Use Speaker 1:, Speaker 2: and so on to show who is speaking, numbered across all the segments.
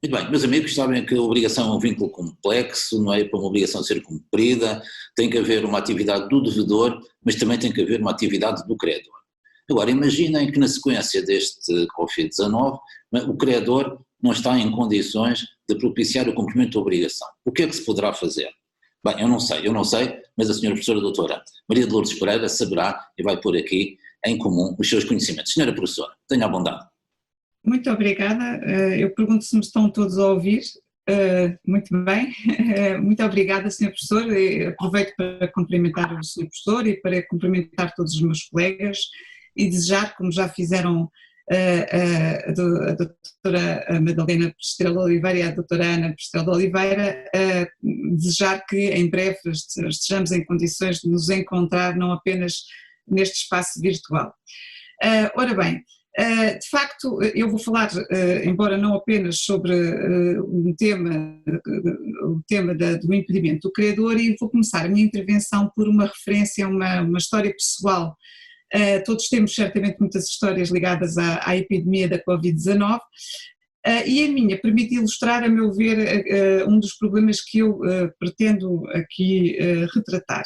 Speaker 1: Muito bem, meus amigos, sabem que a obrigação é um vínculo complexo, não é para uma obrigação ser cumprida, tem que haver uma atividade do devedor, mas também tem que haver uma atividade do credor. Agora, imaginem que na sequência deste Covid-19, o credor não está em condições de propiciar o cumprimento da obrigação. O que é que se poderá fazer? Bem, eu não sei, mas a senhora professora doutora Maria de Lourdes Pereira saberá e vai pôr aqui em comum os seus conhecimentos. Senhora professora, tenha a bondade.
Speaker 2: Muito obrigada. Eu pergunto se me estão todos a ouvir. Muito bem. Muito obrigada, Sr. Professor. Aproveito para cumprimentar o Sr. Professor e para cumprimentar todos os meus colegas e desejar, como já fizeram a doutora Madalena Estrela Oliveira e a doutora Ana Estrela Oliveira, desejar que em breve estejamos em condições de nos encontrar não apenas neste espaço virtual. Ora bem, de facto, eu vou falar, embora não apenas sobre o tema do impedimento do credor, e vou começar a minha intervenção por uma referência a uma história pessoal. Todos temos certamente muitas histórias ligadas à epidemia da Covid-19, e a minha permite ilustrar, a meu ver, um dos problemas que eu pretendo aqui retratar.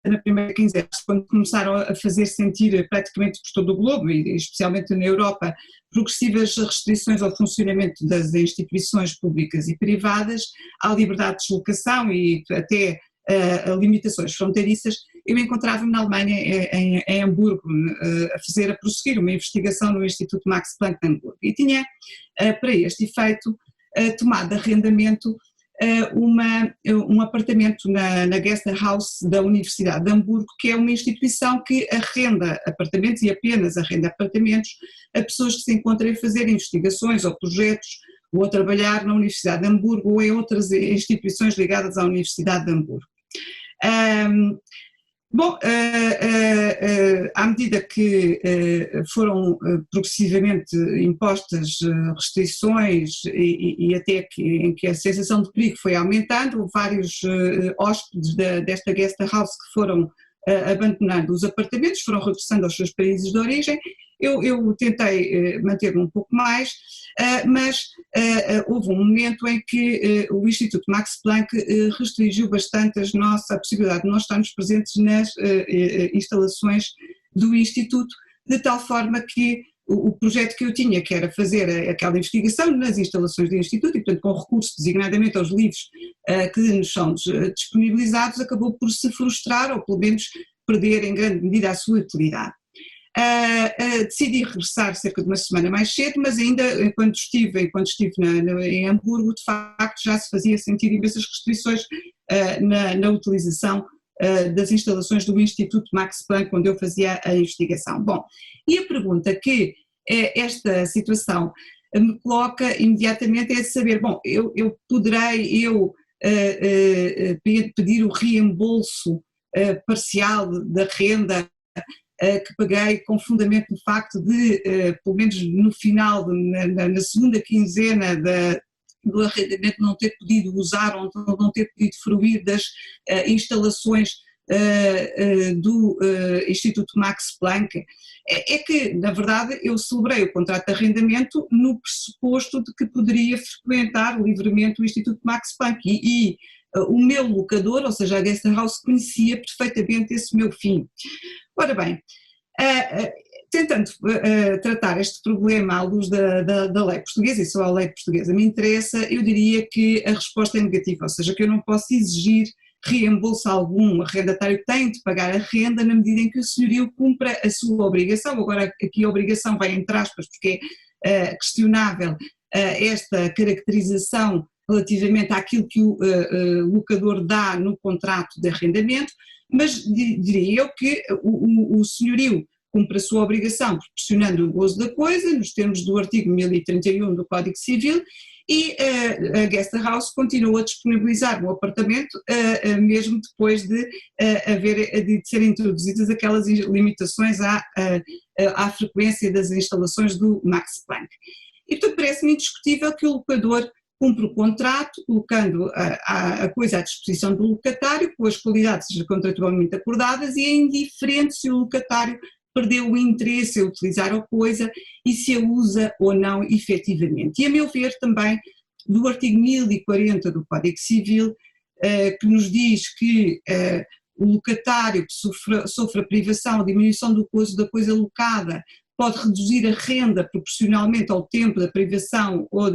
Speaker 2: Na primeira quinzena, quando começaram a fazer sentir praticamente por todo o globo, e especialmente na Europa, progressivas restrições ao funcionamento das instituições públicas e privadas, à liberdade de deslocação e até limitações fronteiriças, eu encontrava-me na Alemanha, em Hamburgo, a prosseguir uma investigação no Instituto Max Planck de Hamburgo, e tinha para este efeito tomado de arrendamento um apartamento na Guest House da Universidade de Hamburgo, que é uma instituição que arrenda apartamentos e apenas arrenda apartamentos a pessoas que se encontram a fazer investigações ou projetos ou a trabalhar na Universidade de Hamburgo ou em outras instituições ligadas à Universidade de Hamburgo. À medida que foram progressivamente impostas restrições e até em que a sensação de perigo foi aumentando, vários hóspedes desta guest house que foram abandonando os apartamentos, foram regressando aos seus países de origem. Eu tentei manter-me um pouco mais, mas houve um momento em que o Instituto Max Planck restringiu bastante a possibilidade de nós estarmos presentes nas instalações do Instituto, de tal forma que o projeto que eu tinha, que era fazer aquela investigação nas instalações do Instituto, e portanto com recurso designadamente aos livros que nos são disponibilizados, acabou por se frustrar ou pelo menos perder em grande medida a sua utilidade. Decidi regressar cerca de uma semana mais cedo, mas ainda enquanto estive em Hamburgo, de facto já se fazia sentir imensas restrições na utilização das instalações do Instituto Max Planck, onde eu fazia a investigação. Bom, e a pergunta que esta situação me coloca imediatamente é de saber, bom, poderei pedir o reembolso parcial da renda que paguei com fundamento no facto de, pelo menos no final, na segunda quinzena do arrendamento, não ter podido usar ou não ter podido fruir das instalações do Instituto Max Planck. É que, na verdade, eu celebrei o contrato de arrendamento no pressuposto de que poderia frequentar livremente o Instituto Max Planck e o meu locador, ou seja, a Guest House, conhecia perfeitamente esse meu fim. Ora bem, tentando tratar este problema à luz da lei portuguesa, e só a lei portuguesa me interessa, eu diria que a resposta é negativa, ou seja, que eu não posso exigir reembolso algum. O arrendatário tem de pagar a renda na medida em que o senhorio cumpra a sua obrigação. Agora aqui a obrigação vai entre aspas, porque é questionável esta caracterização relativamente àquilo que o locador dá no contrato de arrendamento, mas diria eu que o senhorio cumpre a sua obrigação proporcionando o gozo da coisa, nos termos do artigo 1031 do Código Civil, e a Guest House continua a disponibilizar o apartamento mesmo depois de serem introduzidas aquelas limitações à frequência das instalações do Max Planck. E portanto parece-me indiscutível que o locador cumpre o contrato, colocando a coisa à disposição do locatário, com as qualidades contratualmente acordadas, e é indiferente se o locatário perdeu o interesse em utilizar a coisa e se a usa ou não efetivamente. E a meu ver também do artigo 1040 do Código Civil, que nos diz que o locatário que sofra privação ou diminuição do uso da coisa locada pode reduzir a renda proporcionalmente ao tempo da privação ou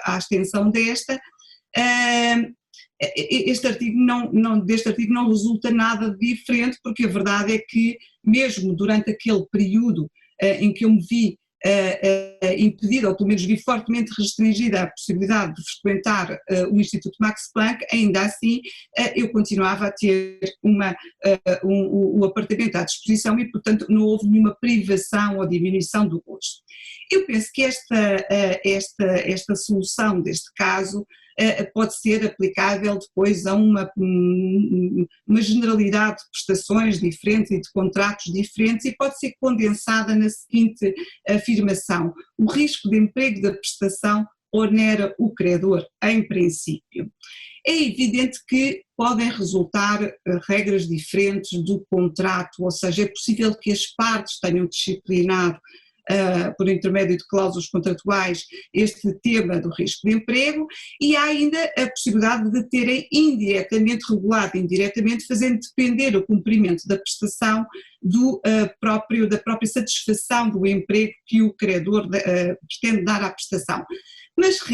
Speaker 2: à extensão desta. Deste artigo não resulta nada diferente, porque a verdade é que mesmo durante aquele período em que eu me vi impedida, ou pelo menos vi fortemente restringida a possibilidade de frequentar o Instituto Max Planck, ainda assim eu continuava a ter o apartamento à disposição e, portanto, não houve nenhuma privação ou diminuição do gosto. Eu penso que esta solução deste caso pode ser aplicável depois a uma generalidade de prestações diferentes e de contratos diferentes e pode ser condensada na seguinte afirmação: o risco de emprego da prestação onera o credor, em princípio. É evidente que podem resultar regras diferentes do contrato, ou seja, é possível que as partes tenham disciplinado por intermédio de cláusulas contratuais este tema do risco de emprego, e há ainda a possibilidade de terem indiretamente regulado, indiretamente fazendo depender o cumprimento da prestação da própria satisfação do emprego que o credor pretende dar à prestação. Mas a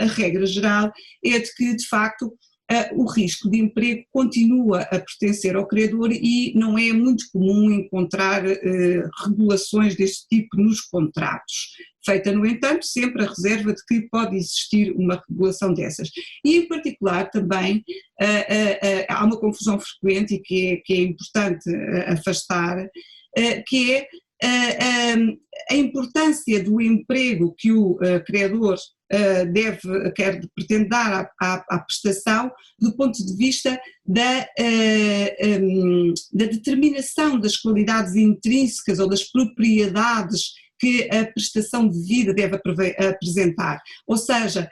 Speaker 2: regra geral é de que, de facto, o risco de emprego continua a pertencer ao credor e não é muito comum encontrar regulações deste tipo nos contratos. Feita, no entanto, sempre a reserva de que pode existir uma regulação dessas. E, em particular, também há uma confusão frequente e que é importante afastar, que é a importância do emprego que o credor pretende dar à prestação do ponto de vista da determinação das qualidades intrínsecas ou das propriedades que a prestação de vida deve apresentar. Ou seja,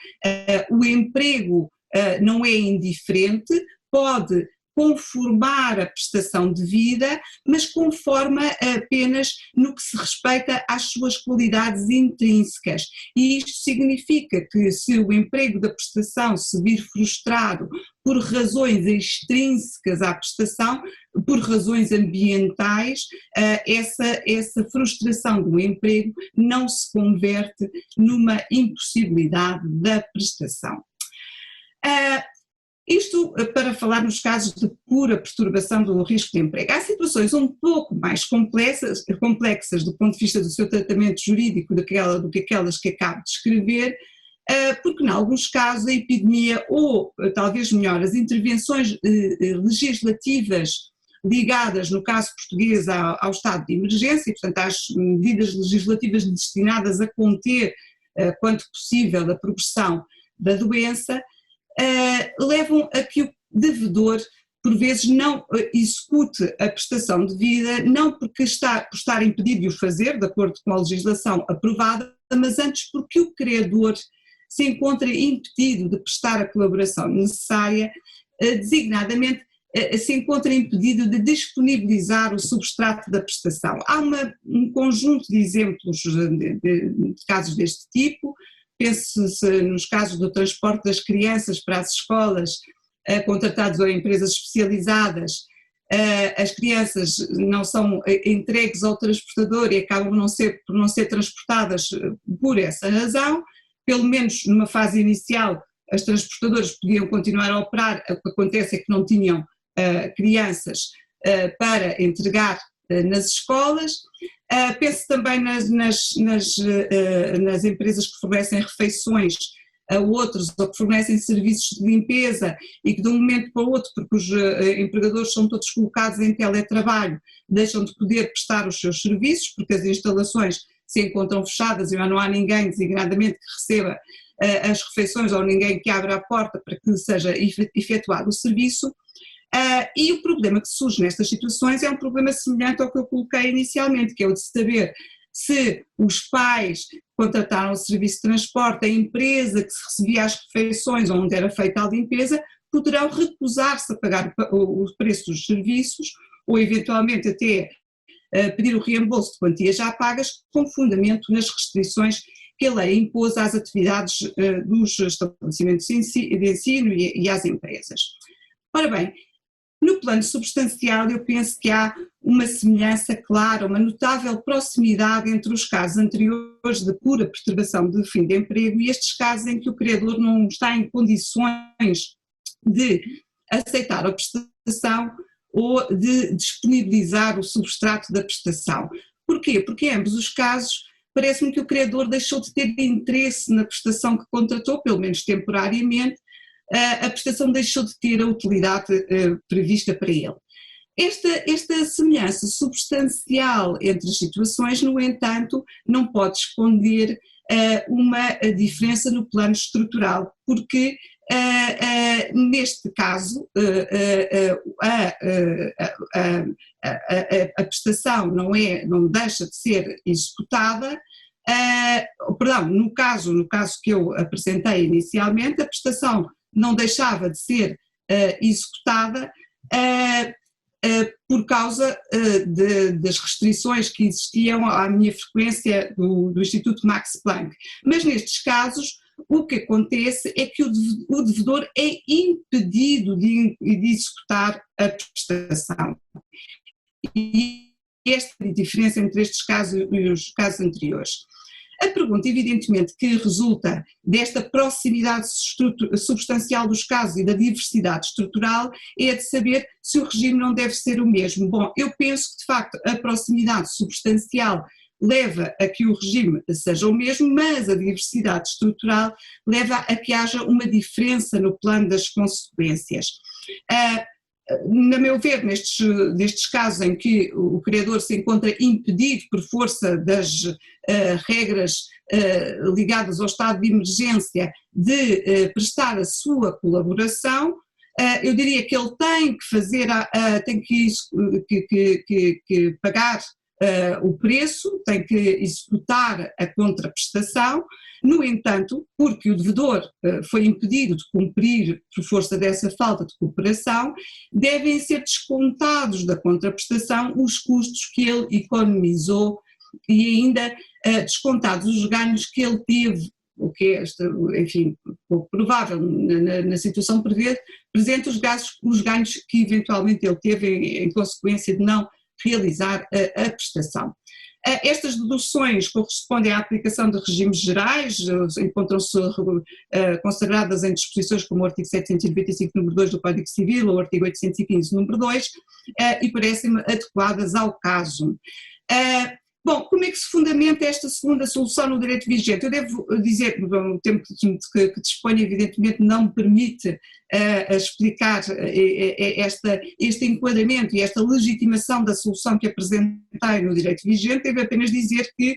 Speaker 2: o emprego não é indiferente, pode conformar a prestação de vida, mas conforma apenas no que se respeita às suas qualidades intrínsecas. E isto significa que se o emprego da prestação se vir frustrado por razões extrínsecas à prestação, por razões ambientais, essa frustração do emprego não se converte numa impossibilidade da prestação. Isto para falar nos casos de pura perturbação do risco de emprego. Há situações um pouco mais complexas do ponto de vista do seu tratamento jurídico do que aquelas que acabo de descrever, porque em alguns casos a epidemia ou, talvez melhor, as intervenções legislativas ligadas, no caso português, ao estado de emergência, e portanto às medidas legislativas destinadas a conter, quanto possível, a progressão da doença, levam a que o devedor, por vezes, não execute a prestação devida, não por estar impedido de o fazer, de acordo com a legislação aprovada, mas antes porque o credor se encontra impedido de prestar a colaboração necessária, designadamente se encontra impedido de disponibilizar o substrato da prestação. Há um conjunto de exemplos de casos deste tipo. Pense-se nos casos do transporte das crianças para as escolas, contratados ou empresas especializadas. As crianças não são entregues ao transportador e acabam por não ser transportadas por essa razão. Pelo menos numa fase inicial, as transportadoras podiam continuar a operar, o que acontece é que não tinham crianças para entregar nas escolas. Penso também nas empresas que fornecem refeições a outros ou que fornecem serviços de limpeza e que de um momento para o outro, porque os empregadores são todos colocados em teletrabalho, deixam de poder prestar os seus serviços porque as instalações se encontram fechadas e não há ninguém designadamente que receba as refeições ou ninguém que abra a porta para que seja efetuado o serviço. E o problema que surge nestas situações é um problema semelhante ao que eu coloquei inicialmente, que é o de saber se os pais contrataram o serviço de transporte, a empresa que se recebia as refeições onde era feita a limpeza, poderão recusar-se a pagar o preço dos serviços ou eventualmente até pedir o reembolso de quantias já pagas com fundamento nas restrições que a lei impôs às atividades dos estabelecimentos de ensino e às empresas. Ora bem, no plano substancial eu penso que há uma semelhança clara, uma notável proximidade entre os casos anteriores de pura perturbação de fim de emprego e estes casos em que o credor não está em condições de aceitar a prestação ou de disponibilizar o substrato da prestação. Porquê? Porque em ambos os casos parece-me que o credor deixou de ter interesse na prestação que contratou, pelo menos temporariamente, a prestação deixou de ter a utilidade prevista para ele. Esta semelhança substancial entre as situações, no entanto, não pode esconder uma diferença no plano estrutural, porque neste caso a prestação não deixa de ser executada, no caso que eu apresentei inicialmente, a prestação não deixava de ser executada por causa das restrições que existiam à minha frequência do Instituto Max Planck. Mas nestes casos o que acontece é que o devedor é impedido de executar a prestação. E esta é a diferença entre estes casos e os casos anteriores. A pergunta, evidentemente, que resulta desta proximidade substancial dos casos e da diversidade estrutural é a de saber se o regime não deve ser o mesmo. Bom, eu penso que, de facto, a proximidade substancial leva a que o regime seja o mesmo, mas a diversidade estrutural leva a que haja uma diferença no plano das consequências. Na meu ver, nestes casos em que o credor se encontra impedido por força das regras ligadas ao estado de emergência de prestar a sua colaboração, eu diria que ele tem que fazer, tem que pagar o preço, tem que executar a contraprestação. No entanto, porque o devedor foi impedido de cumprir por força dessa falta de cooperação, devem ser descontados da contraprestação os custos que ele economizou e ainda descontados os ganhos que ele teve, o que é, enfim, pouco provável na situação presente, os ganhos que eventualmente ele teve em consequência de não realizar a prestação. Estas deduções correspondem à aplicação de regimes gerais, encontram-se consagradas em disposições como o artigo 795, número 2 do Código Civil, ou o artigo 815, número 2, e parecem-me adequadas ao caso. Bom, como é que se fundamenta esta segunda solução no direito vigente? Eu devo dizer que o tempo que disponho evidentemente não me permite explicar este enquadramento e esta legitimação da solução que apresentei no direito vigente. Devo apenas dizer que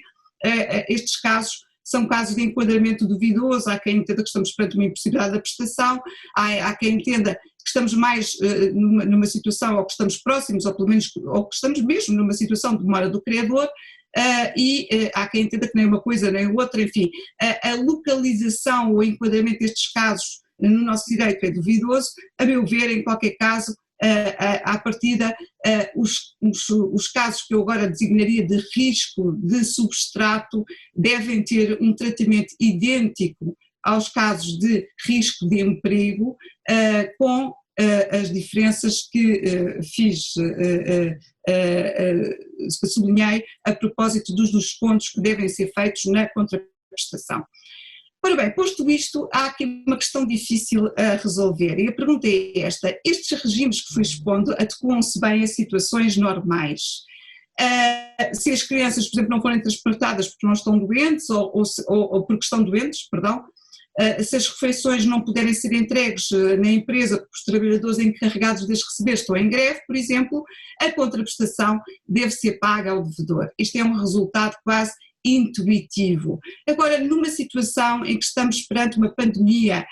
Speaker 2: estes casos são casos de enquadramento duvidoso. Há quem entenda que estamos perante uma impossibilidade da prestação, há quem entenda que estamos mais numa situação, ou que estamos próximos, ou pelo menos, ou que estamos mesmo numa situação de demora do credor, e há quem entenda que nem uma coisa nem outra, enfim, a localização ou enquadramento destes casos no nosso direito é duvidoso. A meu ver, em qualquer caso, à partida, os casos que eu agora designaria de risco de substrato devem ter um tratamento idêntico aos casos de risco de emprego, com as diferenças que sublinhei a propósito dos descontos que devem ser feitos na contraprestação. Ora bem, posto isto, há aqui uma questão difícil a resolver, e a pergunta é esta: estes regimes que fui expondo adequam-se bem a situações normais? Se as crianças, por exemplo, não forem transportadas porque não estão doentes, ou porque estão doentes, perdão, se as refeições não puderem ser entregues na empresa porque os trabalhadores encarregados de as receber estão em greve, por exemplo, a contraprestação deve ser paga ao devedor. Este é um resultado quase intuitivo. Agora, numa situação em que estamos perante uma pandemia,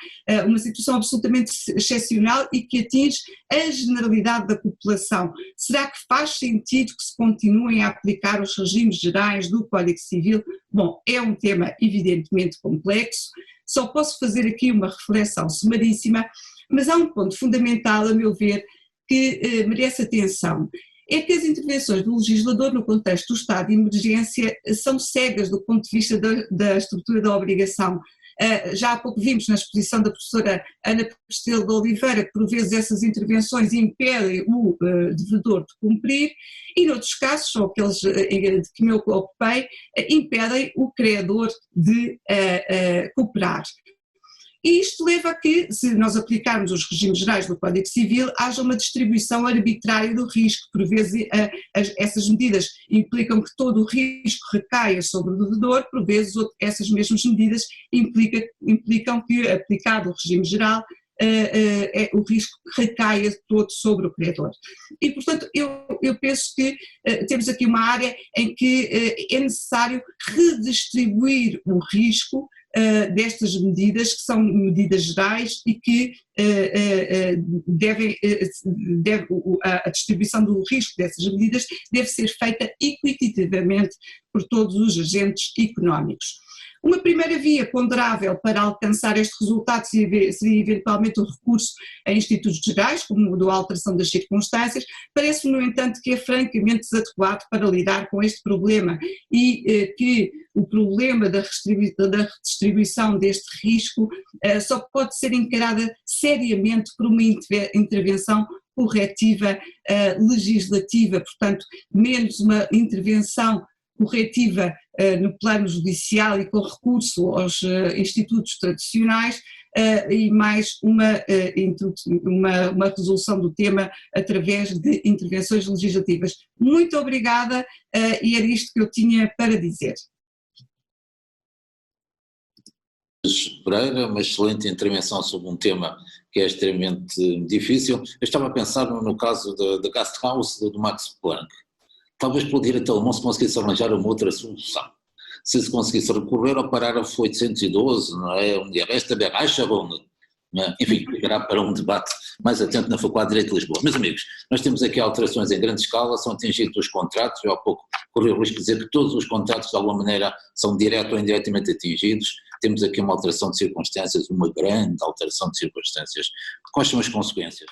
Speaker 2: uma situação absolutamente excepcional e que atinge a generalidade da população, será que faz sentido que se continuem a aplicar os regimes gerais do Código Civil? Bom, é um tema evidentemente complexo, só posso fazer aqui uma reflexão sumaríssima, mas há um ponto fundamental, a meu ver, que merece atenção. é que as intervenções do legislador no contexto do estado de emergência são cegas do ponto de vista da estrutura da obrigação. Já há pouco vimos na exposição da professora Ana Pestelo de Oliveira que por vezes essas intervenções impedem o devedor de cumprir e noutros casos, são aqueles de que me ocupei, impedem o credor de cooperar. E isto leva a que, se nós aplicarmos os regimes gerais do Código Civil, haja uma distribuição arbitrária do risco. Por vezes essas medidas implicam que todo o risco recaia sobre o devedor, por vezes essas mesmas medidas implicam que, aplicado o regime geral, o risco recaia todo sobre o credor. E, portanto, eu penso que temos aqui uma área em que é necessário redistribuir o risco destas medidas, que são medidas gerais e que a distribuição do risco dessas medidas deve ser feita equitativamente por todos os agentes económicos. Uma primeira via ponderável para alcançar este resultado seria eventualmente o recurso a institutos gerais, como o da alteração das circunstâncias. Parece-me, no entanto, que é francamente desadequado para lidar com este problema e que o problema da redistribuição deste risco só pode ser encarada seriamente por uma intervenção corretiva legislativa, portanto, menos uma intervenção corretiva no plano judicial e com recurso aos institutos tradicionais e mais uma resolução do tema através de intervenções legislativas. Muito obrigada e era isto que eu tinha para dizer.
Speaker 1: Pereira, uma excelente intervenção sobre um tema que é extremamente difícil. Eu estava a pensar no caso da Gasthaus do Max Planck. Talvez pelo direito alemão se conseguisse arranjar uma outra solução. Se conseguisse recorrer ao parágrafo 812, não é? Onde resta Bereicherung, enfim, ficará para um debate mais atento na Faculdade de Direito de Lisboa. Meus amigos, nós temos aqui alterações em grande escala, são atingidos os contratos, eu há pouco corri o risco de dizer que todos os contratos de alguma maneira são direto ou indiretamente atingidos, temos aqui uma alteração de circunstâncias, uma grande alteração de circunstâncias. Quais são as consequências?